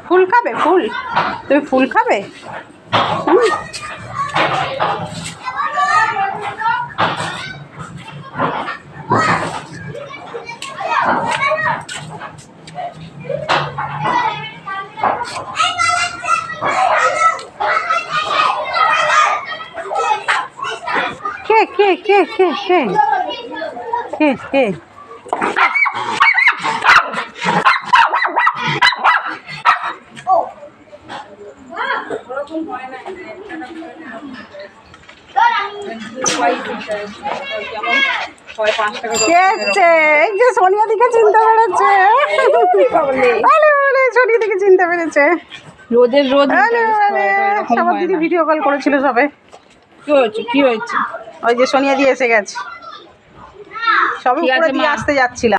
ফুল খাবে? ফুল? তুমি ফুল খাবে? কে কে কে কে কে কে কে সোনিয়া দিকে চিনতে পেরেছে। সোনিয়া দিকে চিনতে পেরেছে। রোদের রোদ সবার দিদি ভিডিও কল করেছিল সবে। কি হয়েছে? কি হয়েছে? ওই যে সোনিয়া দিয়ে এসে গেছে, সবে উপরে দিয়ে আসতে যাচ্ছিলাম।